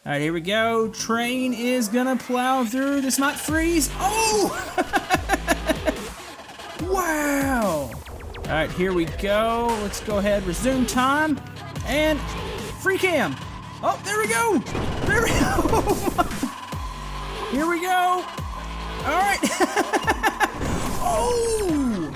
All right, here we go. Train is gonna plow through. This might freeze. Oh! Wow! All right, here we go. Let's go ahead, resume time, and free cam. Oh, there we go. There we go. Here we go. All right. Oh!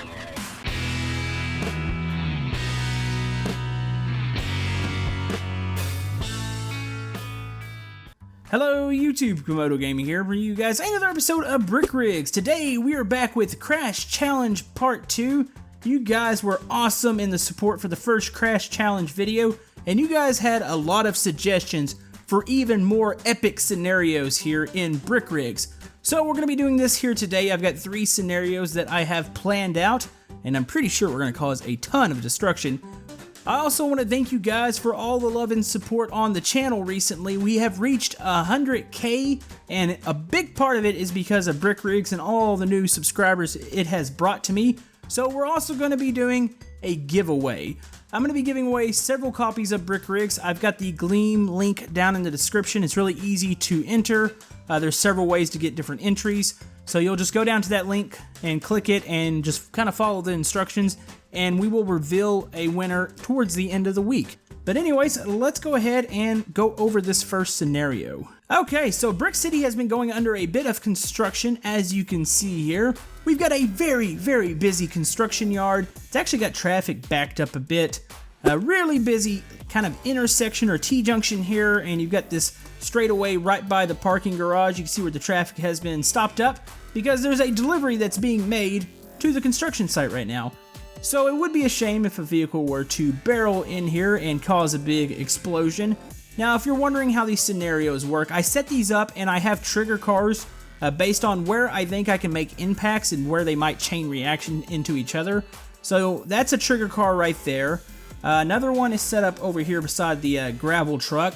Hello YouTube, Camodo Gaming here, bringing you guys another episode of Brick Rigs. Today we are back with Crash Challenge Part 2. You guys were awesome in the support for the first Crash Challenge video, and you guys had a lot of suggestions for even more epic scenarios here in Brick Rigs. So we're going to be doing this here today. I've got 3 scenarios that I have planned out, and I'm pretty sure we're going to cause a ton of destruction. I also want to thank you guys for all the love and support on the channel recently. We have reached 100K, and a big part of it is because of Brick Rigs and all the new subscribers it has brought to me. So we're also going to be doing a giveaway. I'm going to be giving away several copies of Brick Rigs. I've got the Gleam link down in the description. It's really easy to enter. There's several ways to get different entries. So you'll just go down to that link and click it and just kind of follow the instructions, and we will reveal a winner towards the end of the week. But anyways, let's go ahead and go over this first scenario. Okay, so Brick City has been going under a bit of construction, as you can see here. We've got a very, very busy construction yard. It's actually got traffic backed up a bit. A really busy kind of intersection or T-junction here, and you've got this straightaway right by the parking garage. You can see where the traffic has been stopped up because there's a delivery that's being made to the construction site right now. So it would be a shame if a vehicle were to barrel in here and cause a big explosion. Now, if you're wondering how these scenarios work, I set these up and I have trigger cars based on where I think I can make impacts and where they might chain reaction into each other. So that's a trigger car right there. Another one is set up over here beside the gravel truck.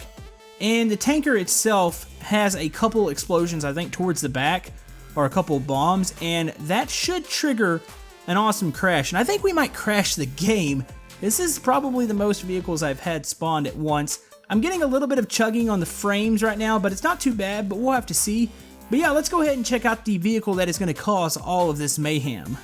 And the tanker itself has a couple explosions, I think, towards the back, or a couple bombs, and that should trigger an awesome crash. And I think we might crash the game. This is probably the most vehicles I've had spawned at once. I'm getting a little bit of chugging on the frames right now, but it's not too bad, but we'll have to see. But yeah, let's go ahead and check out the vehicle that is going to cause all of this mayhem.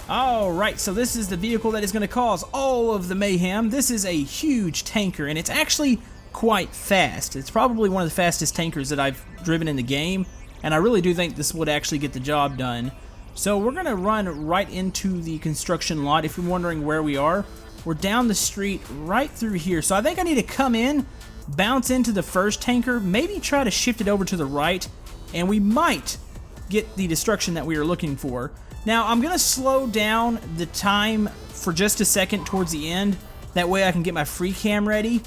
Alright, so this is the vehicle that is going to cause all of the mayhem. This is a huge tanker, and it's actually quite fast. It's probably one of the fastest tankers that I've driven in the game, and I really do think this would actually get the job done. So we're going to run right into the construction lot. If you're wondering where we are, we're down the street right through here. So I think I need to come in, bounce into the first tanker, maybe try to shift it over to the right, and we might get the destruction that we are looking for. Now I'm going to slow down the time for just a second towards the end. That way I can get my free cam ready.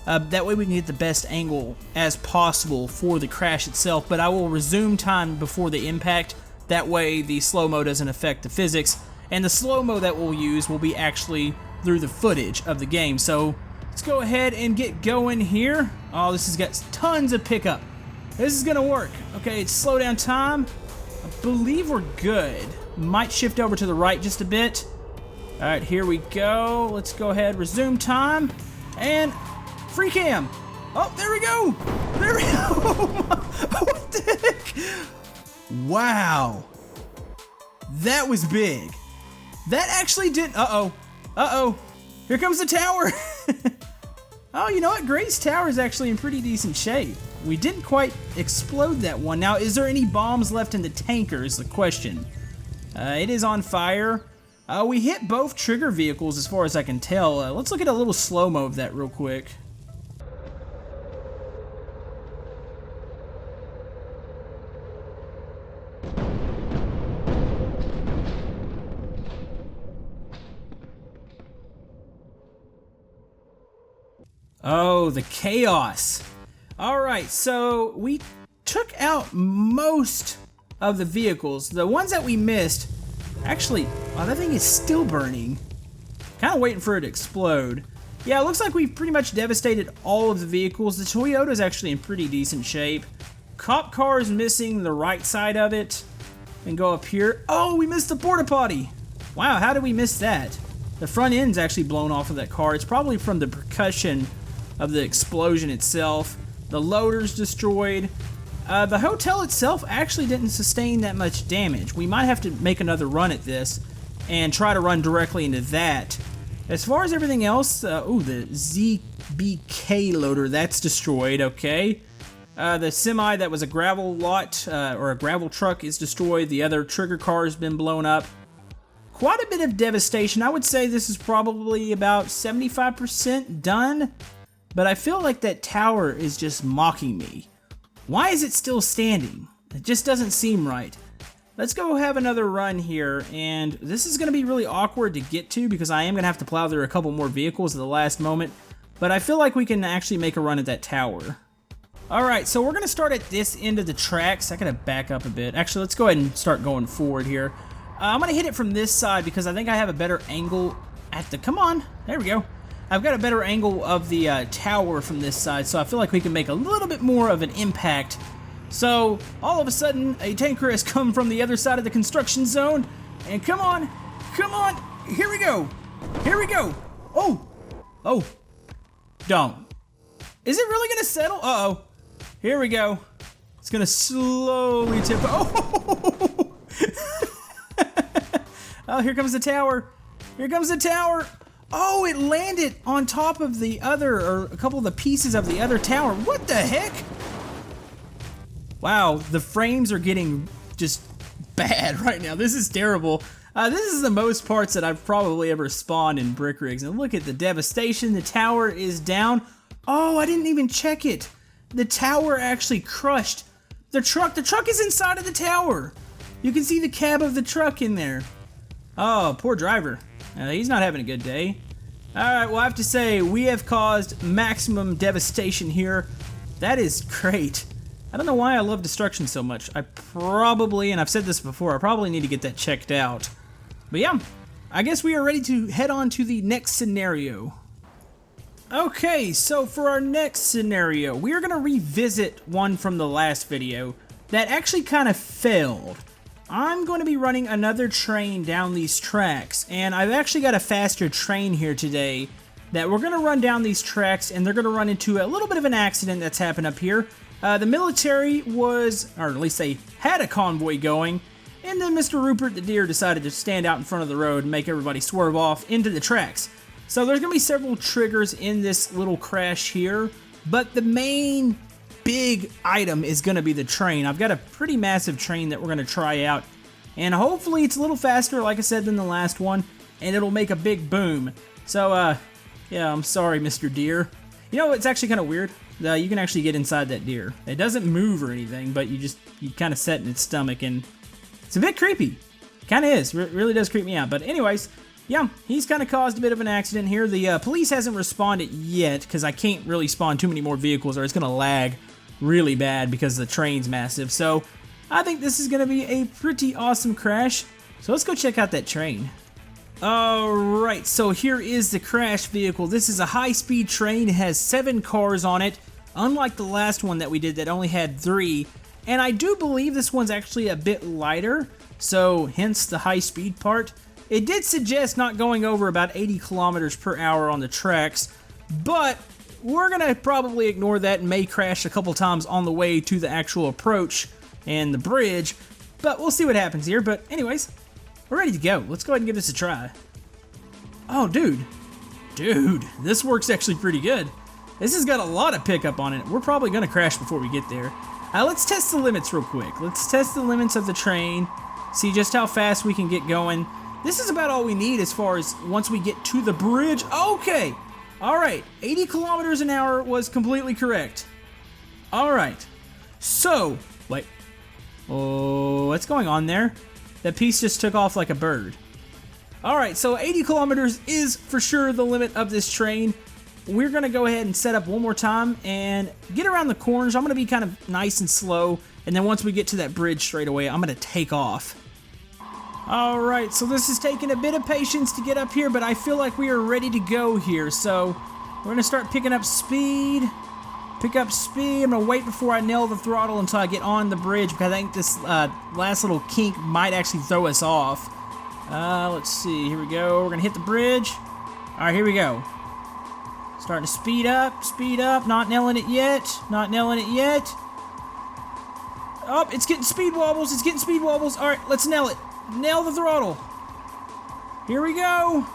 That way we can get the best angle as possible for the crash itself, but I will resume time before the impact. That way the slow-mo doesn't affect the physics, and the slow-mo that we'll use will be actually through the footage of the game. So let's go ahead and get going here. Oh, this has got tons of pickup. This is gonna work. Okay, it's slow down time. I believe we're good. Might shift over to the right just a bit. All right, here we go. Let's go ahead, resume time, and free cam. Oh, there we go. There we go. What the heck? Wow. That was big. That actually did. Uh-oh. Uh-oh. Here comes the tower. Oh, you know what? Gray's tower is actually in pretty decent shape. We didn't quite explode that one. Now, is there any bombs left in the tanker is the question. It is on fire. We hit both trigger vehicles as far as I can tell. Let's look at a little slow-mo of that real quick. Oh, the chaos. Alright, so we took out most of the vehicles. The ones that we missed, actually, oh, that thing is still burning. Kind of waiting for it to explode. Yeah, it looks like we pretty much devastated all of the vehicles. The Toyota is actually in pretty decent shape. Cop car is missing the right side of it. And go up here. Oh, we missed the porta potty. Wow, how did we miss that? The front end's actually blown off of that car. It's probably from the percussion of the explosion itself. The loader's destroyed. The hotel itself actually didn't sustain that much damage. We might have to make another run at this and try to run directly into that. As far as everything else, the ZBK loader, that's destroyed, okay. The semi that was a gravel lot, or a gravel truck, is destroyed. The other trigger car has been blown up. Quite a bit of devastation. I would say this is probably about 75% done, but I feel like that tower is just mocking me. Why is it still standing? It just doesn't seem right. Let's go have another run here, and this is going to be really awkward to get to because I am going to have to plow through a couple more vehicles at the last moment, but I feel like we can actually make a run at that tower. Alright, so we're going to start at this end of the tracks. I got to back up a bit. Actually, let's go ahead and start going forward here. I'm going to hit it from this side because I think I have a better angle at the... Come on, there we go. I've got a better angle of the tower from this side, so I feel like we can make a little bit more of an impact. So, all of a sudden, a tanker has come from the other side of the construction zone, and come on, here we go, oh, don't. Is it really gonna settle? Uh-oh, here we go. It's gonna slowly tip, oh! Oh, here comes the tower, Oh, it landed on top of the other, or a couple of the pieces of the other tower. What the heck? Wow, the frames are getting just bad right now. This is terrible. This is the most parts that I've probably ever spawned in Brick Rigs. And look at the devastation. The tower is down. Oh, I didn't even check it. The tower actually crushed. The truck is inside of the tower. You can see the cab of the truck in there. Oh, poor driver. He's not having a good day. Alright, well I have to say, we have caused maximum devastation here. That is great. I don't know why I love destruction so much. I probably, and I've said this before, I probably need to get that checked out. But yeah, I guess we are ready to head on to the next scenario. Okay, so for our next scenario, we are going to revisit one from the last video that actually kind of failed. I'm going to be running another train down these tracks, and I've actually got a faster train here today that we're going to run down these tracks, and they're going to run into a little bit of an accident that's happened up here. The military was, or at least they had a convoy going, and then Mr. Rupert the Deer decided to stand out in front of the road and make everybody swerve off into the tracks. So there's going to be several triggers in this little crash here, but the main big item is going to be the train. I've got a pretty massive train that we're going to try out, and hopefully it's a little faster, like I said, than the last one, and it'll make a big boom. So, yeah, I'm sorry, Mr. Deer. You know, it's actually kind of weird. You can actually get inside that deer. It doesn't move or anything, but you kind of set in its stomach, and it's a bit creepy. Kind of is. Really does creep me out. But anyways, yeah, he's kind of caused a bit of an accident here. The police hasn't responded yet, because I can't really spawn too many more vehicles, or it's going to lag really bad because the train's massive. So I think this is going to be a pretty awesome crash. So let's go check out that train. Alright, so here is the crash vehicle. This is a high-speed train. It has 7 cars on it, unlike the last one that we did that only had 3. And I do believe this one's actually a bit lighter, so hence the high-speed part. It did suggest not going over about 80 kilometers per hour on the tracks, but we're going to probably ignore that and may crash a couple times on the way to the actual approach and the bridge, but we'll see what happens here. But anyways, we're ready to go. Let's go ahead and give this a try. Oh, dude, this works actually pretty good. This has got a lot of pickup on it. We're probably going to crash before we get there. Let's test the limits real quick. Let's test the limits of the train, see just how fast we can get going. This is about all we need as far as once we get to the bridge. Okay. All right. 80 kilometers an hour was completely correct. All right. So, wait. Oh, what's going on there? That piece just took off like a bird. All right. So 80 kilometers is for sure the limit of this train. We're going to go ahead and set up one more time and get around the corners. I'm going to be kind of nice and slow. And then once we get to that bridge straight away, I'm going to take off. Alright, so this is taking a bit of patience to get up here, but I feel like we are ready to go here. So we're going to start picking up speed. Pick up speed. I'm going to wait before I nail the throttle until I get on the bridge, because I think this last little kink might actually throw us off. Let's see. Here we go. We're going to hit the bridge. Alright, here we go. Starting to speed up, not nailing it yet, not nailing it yet. Oh, it's getting speed wobbles, All right, let's nail it. Nail the throttle. Here we go.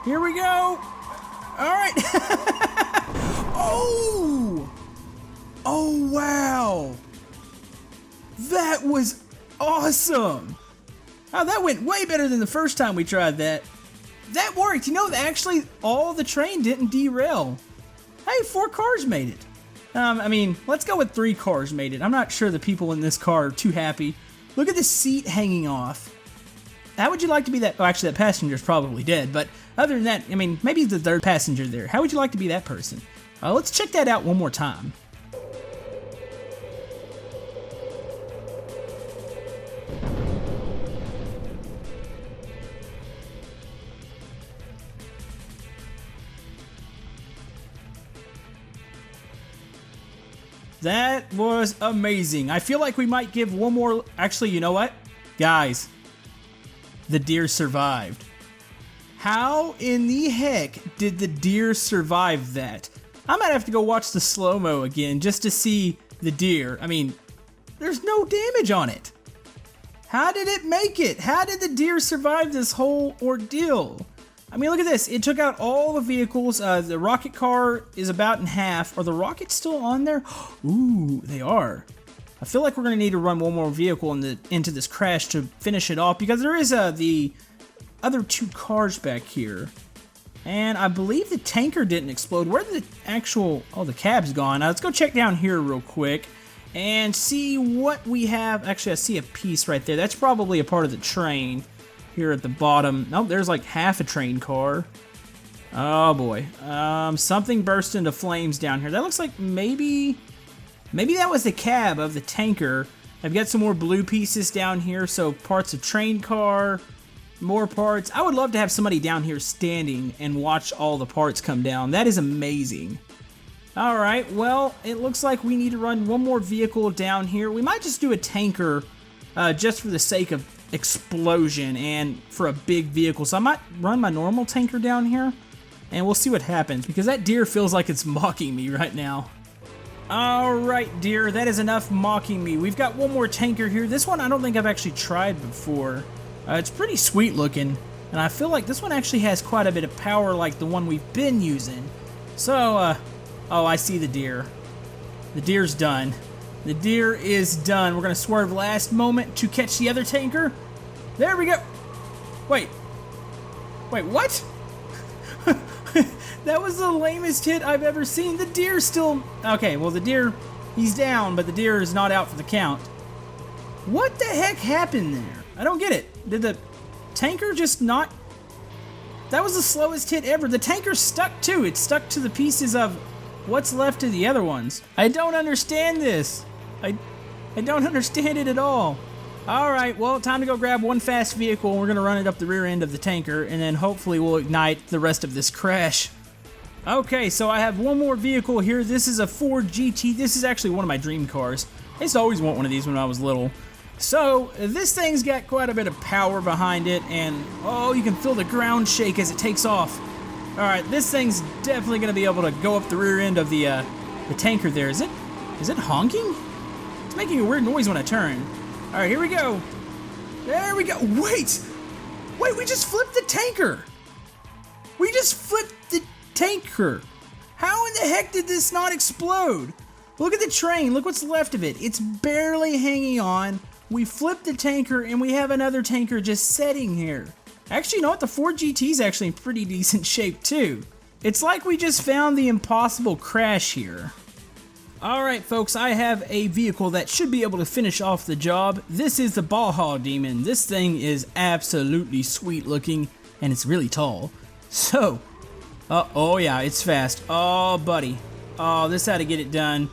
All right. Oh, wow. That was awesome. Oh, that went way better than the first time we tried that. That worked. You know, actually, all the train didn't derail. Hey, 4 cars made it. I mean, let's go with 3 cars made it. I'm not sure the people in this car are too happy. Look at the seat hanging off. How would you like to be that? Oh, actually, that passenger's probably dead. But other than that, I mean, maybe the 3rd passenger there. How would you like to be that person? Let's check that out one more time. That was amazing. I feel like we might give one more. Actually, you know what? Guys, the deer survived. How in the heck did the deer survive that? I might have to go watch the slow-mo again just to see the deer. I mean, there's no damage on it. How did it make it? How did the deer survive this whole ordeal? I mean, look at this. It took out all the vehicles. The rocket car is about in half. Are the rockets still on there? Ooh, they are. I feel like we're going to need to run one more vehicle into this crash to finish it off, because there is the other 2 cars back here. And I believe the tanker didn't explode. Where did the actual... Oh, the cab's gone. Now, let's go check down here real quick and see what we have. Actually, I see a piece right there. That's probably a part of the train. Here at the bottom. Nope, there's like half a train car. Oh boy. Something burst into flames down here. That looks like maybe that was the cab of the tanker. I've got some more blue pieces down here. So parts of train car, more parts. I would love to have somebody down here standing and watch all the parts come down. That is amazing. All right, well, it looks like we need to run one more vehicle down here. We might just do a tanker just for the sake of explosion and for a big vehicle. So I might run my normal tanker down here and we'll see what happens, because that deer feels like it's mocking me right now. Alright, deer, that is enough mocking me. We've got one more tanker here. This one I don't think I've actually tried before. It's pretty sweet looking, and I feel like this one actually has quite a bit of power like the one we've been using. So, oh, I see the deer. The deer's done. The deer is done. We're going to swerve last moment to catch the other tanker. There we go. Wait, what? That was the lamest hit I've ever seen. The deer's still... Okay, well, the deer, he's down, but the deer is not out for the count. What the heck happened there? I don't get it. Did the tanker just not... That was the slowest hit ever. The tanker stuck too. It stuck to the pieces of what's left of the other ones. I don't understand this. I don't understand it at all. Alright, well, time to go grab one fast vehicle, and we're going to run it up the rear end of the tanker, and then hopefully we'll ignite the rest of this crash. Okay, so I have one more vehicle here. This is a Ford GT. This is actually one of my dream cars. I used to always want one of these when I was little. So, this thing's got quite a bit of power behind it, and oh, you can feel the ground shake as it takes off. Alright, this thing's definitely going to be able to go up the rear end of the tanker there. Is it honking? It's making a weird noise when I turn. Alright, here we go. There we go. Wait, we just flipped the tanker. We just flipped the tanker. How in the heck did this not explode? Look at the train. Look what's left of it. It's barely hanging on. We flipped the tanker, and we have another tanker just sitting here. Actually, you know what? The Ford GT is actually in pretty decent shape, too. It's like we just found the impossible crash here. Alright folks, I have a vehicle that should be able to finish off the job. This is the Baja Demon. This thing is absolutely sweet looking, and it's really tall. So, oh yeah, it's fast. Oh buddy. Oh, this had to get it done.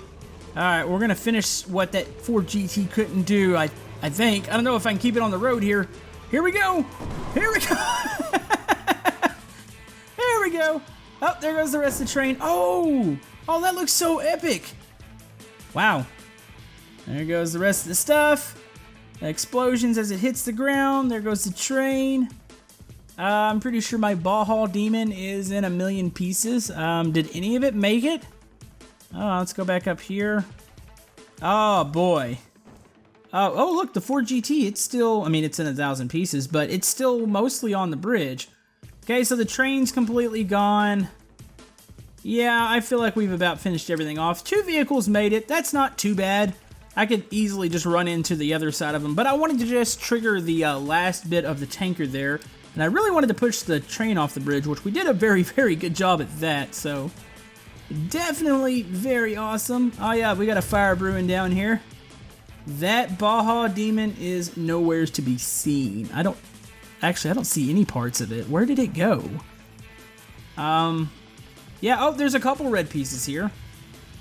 Alright, we're gonna finish what that Ford GT couldn't do, I think. I don't know if I can keep it on the road here. Here we go! Here we go! There we go! Oh, there goes the rest of the train. Oh, that looks so epic! Wow. There goes the rest of the stuff. Explosions as it hits the ground. There goes the train. I'm pretty sure my Baja Demon is in a million pieces. Did any of it make it? Oh, let's go back up here. Oh, boy. Oh, look, the Ford GT, it's still, I mean, it's in 1,000 pieces, but it's still mostly on the bridge. Okay, so the train's completely gone. Yeah, I feel like we've about finished everything off. 2 vehicles made it. That's not too bad. I could easily just run into the other side of them, but I wanted to just trigger the last bit of the tanker there, and I really wanted to push the train off the bridge, which we did a very, very good job at that, so definitely very awesome. Oh yeah, we got a fire brewing down here. That Baja Demon is nowhere to be seen. I don't see any parts of it. Where did it go? Yeah, oh, there's a couple red pieces here.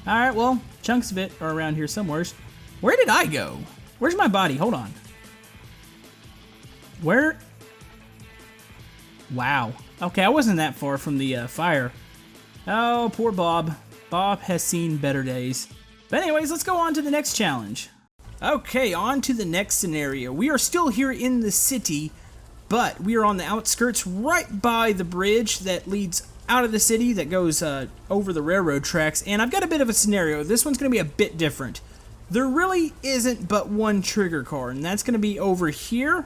Alright, well, chunks of it are around here somewhere. Where did I go? Where's my body? Hold on. Where? Wow. Okay, I wasn't that far from the fire. Oh, poor Bob. Bob has seen better days. But anyways, let's go on to the next challenge. Okay, on to the next scenario. We are still here in the city, but we are on the outskirts right by the bridge that leads out of the city that goes over the railroad tracks, and I've got a bit of a scenario. This one's going to be a bit different. There really isn't but one trigger car, and that's going to be over here.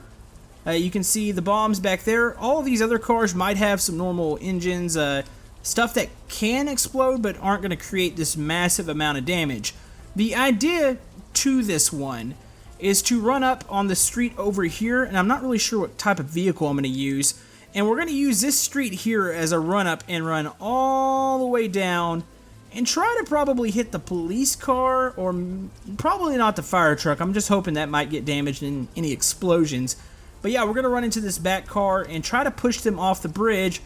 You can see the bombs back there. All of these other cars might have some normal engines, stuff that can explode but aren't going to create this massive amount of damage. The idea to this one is to run up on the street over here, and I'm not really sure what type of vehicle I'm going to use. And we're going to use this street here as a run-up and run all the way down and try to probably hit the police car, or probably not the fire truck. I'm just hoping that might get damaged in any explosions. But yeah, we're going to run into this back car and try to push them off the bridge,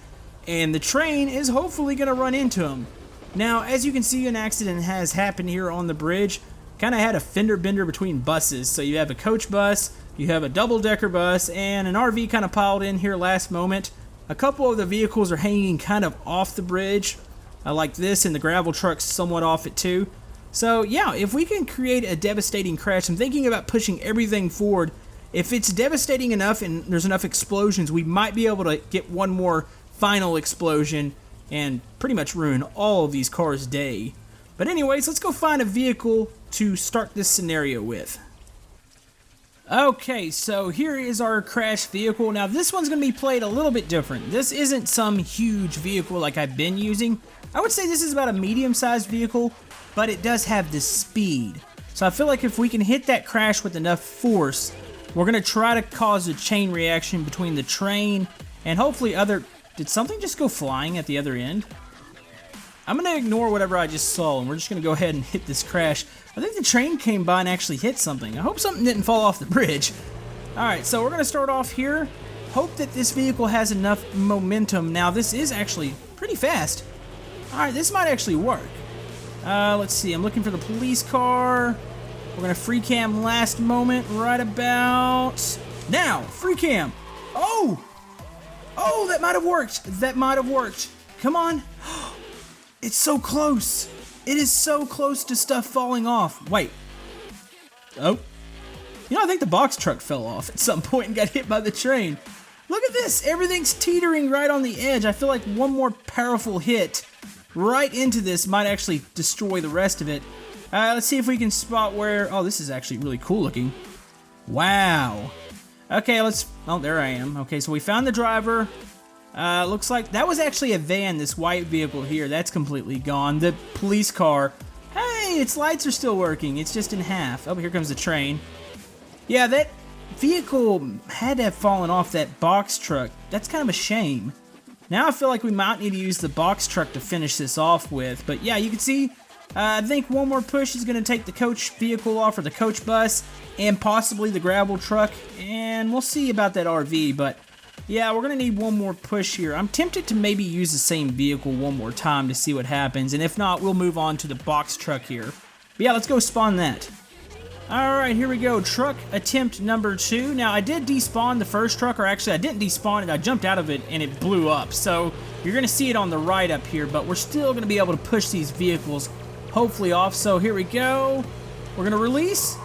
and the train is hopefully going to run into them. Now, as you can see, an accident has happened here on the bridge. Kind of had a fender bender between buses. So you have a coach bus, you have a double-decker bus, and an RV kind of piled in here last moment. A couple of the vehicles are hanging kind of off the bridge, like this, and the gravel truck's somewhat off it too. So yeah, if we can create a devastating crash, I'm thinking about pushing everything forward. If it's devastating enough and there's enough explosions, we might be able to get one more final explosion and pretty much ruin all of these cars' day. But anyways, let's go find a vehicle to start this scenario with. Okay, so here is our crash vehicle. Now this one's going to be played a little bit different. This isn't some huge vehicle like I've been using. I would say this is about a medium-sized vehicle, but it does have the speed. So I feel like if we can hit that crash with enough force, we're going to try to cause a chain reaction between the train and hopefully other... Did something just go flying at the other end? I'm going to ignore whatever I just saw, and we're just going to go ahead and hit this crash. I think the train came by and actually hit something. I hope something didn't fall off the bridge. Alright, so we're going to start off here. Hope that this vehicle has enough momentum. Now, this is actually pretty fast. Alright, this might actually work. Let's see. I'm looking for the police car. We're going to free cam last moment right about now. Free cam. Oh! Oh, that might have worked. That might have worked. Come on. It's so close. It is so close to stuff falling off. Wait. Oh. You know, I think the box truck fell off at some point and got hit by the train. Look at this. Everything's teetering right on the edge. I feel like one more powerful hit right into this might actually destroy the rest of it. Let's see if we can spot where... Oh, this is actually really cool looking. Wow. Okay, let's... Oh, there I am. Okay, so we found the driver. Looks like that was actually a van, this white vehicle here. That's completely gone. The police car. Hey, its lights are still working. It's just in half. Oh, here comes the train. Yeah, that vehicle had to have fallen off that box truck. That's kind of a shame. Now I feel like we might need to use the box truck to finish this off with. But yeah, you can see, I think one more push is going to take the coach vehicle off, or the coach bus, and possibly the gravel truck. And we'll see about that RV, but... yeah, we're going to need one more push here. I'm tempted to maybe use the same vehicle one more time to see what happens, and if not, we'll move on to the box truck here. But yeah, let's go spawn that. Alright, here we go. Truck attempt number 2. Now, I did despawn the first truck, or actually, I didn't despawn it. I jumped out of it, and it blew up. So, you're going to see it on the right up here, but we're still going to be able to push these vehicles, hopefully, off. So, here we go. We're going to release.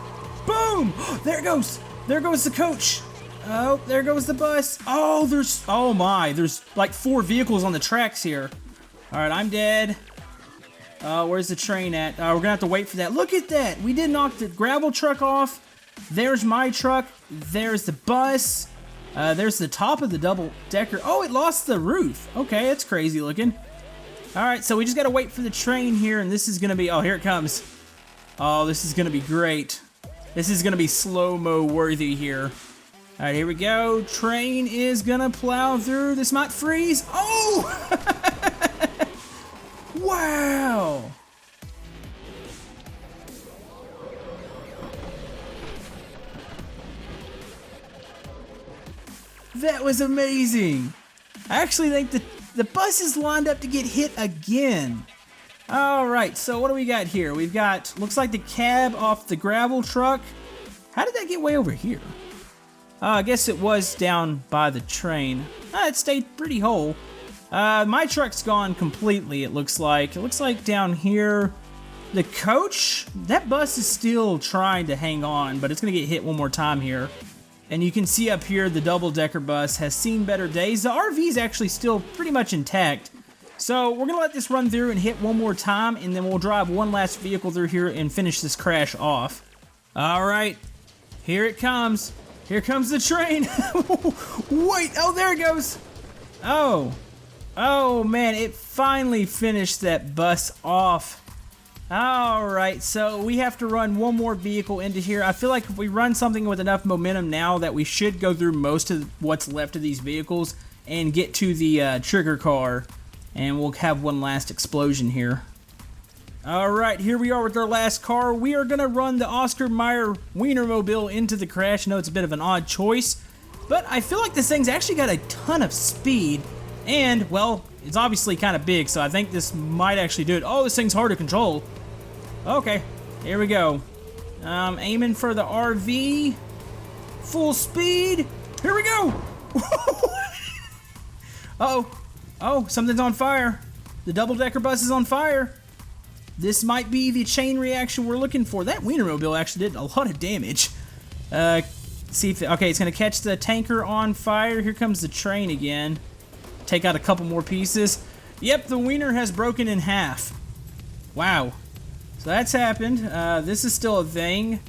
Boom! There it goes. There goes the coach. Oh, there goes the bus. Oh, there's like 4 vehicles on the tracks here. All right, I'm dead. Where's the train at? We're gonna have to wait for that. Look at that. We did knock the gravel truck off. There's my truck. There's the bus. There's the top of the double decker. Oh, it lost the roof. Okay, that's crazy looking. All right, so we just gotta wait for the train here, and this is gonna be, oh, here it comes. Oh, this is gonna be great. This is gonna be slow-mo worthy here. All right, here we go. Train is gonna plow through. This might freeze. Oh! Wow! That was amazing. I actually think the bus is lined up to get hit again. All right, so what do we got here? We've got, looks like the cab off the gravel truck. How did that get way over here? I guess it was down by the train. It stayed pretty whole. My truck's gone completely, it looks like. It looks like down here, the coach, that bus is still trying to hang on, but it's gonna get hit one more time here. And you can see up here, the double-decker bus has seen better days. The RV is actually still pretty much intact. So we're gonna let this run through and hit one more time, and then we'll drive one last vehicle through here and finish this crash off. All right, here it comes. Here comes the train. Wait, oh, there it goes. Oh man, it finally finished that bus off. All right, so we have to run one more vehicle into here. I feel like if we run something with enough momentum now that we should go through most of what's left of these vehicles and get to the trigger car, and we'll have one last explosion here. All right, here we are with our last car. We are gonna run the Oscar Mayer Wienermobile into the crash. I know it's a bit of an odd choice, but I feel like this thing's actually got a ton of speed, and, well, it's obviously kind of big, so I think this might actually do it. Oh, this thing's hard to control. Okay, here we go. Aiming for the RV. Full speed. Here we go. Oh, something's on fire. The double-decker bus is on fire. This might be the chain reaction we're looking for. That Wienermobile actually did a lot of damage. See if, okay, it's gonna catch the tanker on fire. Here comes the train again. Take out a couple more pieces. Yep, the Wiener has broken in half. Wow. So that's happened. This is still a thing.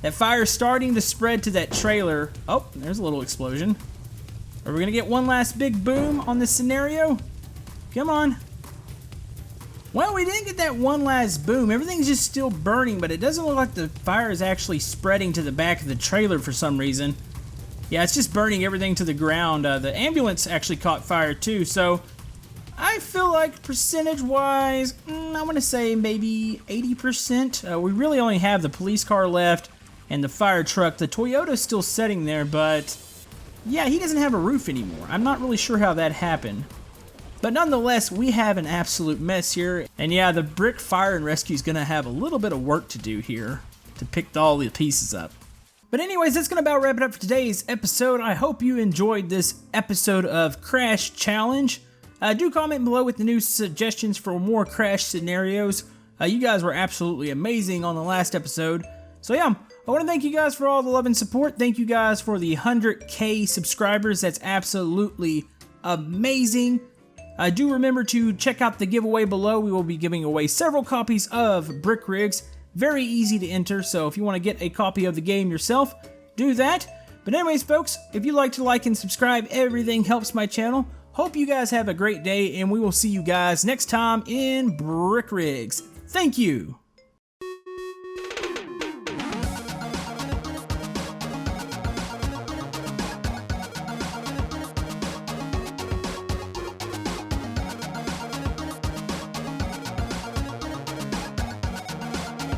That fire's starting to spread to that trailer. Oh, there's a little explosion. Are we gonna get one last big boom on this scenario? Come on. Well, we didn't get that one last boom. Everything's just still burning, but it doesn't look like the fire is actually spreading to the back of the trailer for some reason. Yeah, it's just burning everything to the ground. The ambulance actually caught fire too, so I feel like percentage-wise, I want to say maybe 80%. We really only have the police car left and the fire truck. The Toyota's still sitting there, but yeah, he doesn't have a roof anymore. I'm not really sure how that happened. But nonetheless, we have an absolute mess here. And yeah, the brick fire and rescue is going to have a little bit of work to do here to pick all the pieces up. But anyways, that's going to about wrap it up for today's episode. I hope you enjoyed this episode of Crash Challenge. Do comment below with the new suggestions for more crash scenarios. You guys were absolutely amazing on the last episode. So yeah, I want to thank you guys for all the love and support. Thank you guys for the 100K subscribers. That's absolutely amazing. Do remember to check out the giveaway below. We will be giving away several copies of Brick Rigs. Very easy to enter, so if you want to get a copy of the game yourself, do that. But anyways, folks, if you'd like to like and subscribe, everything helps my channel. Hope you guys have a great day, and we will see you guys next time in Brick Rigs. Thank you!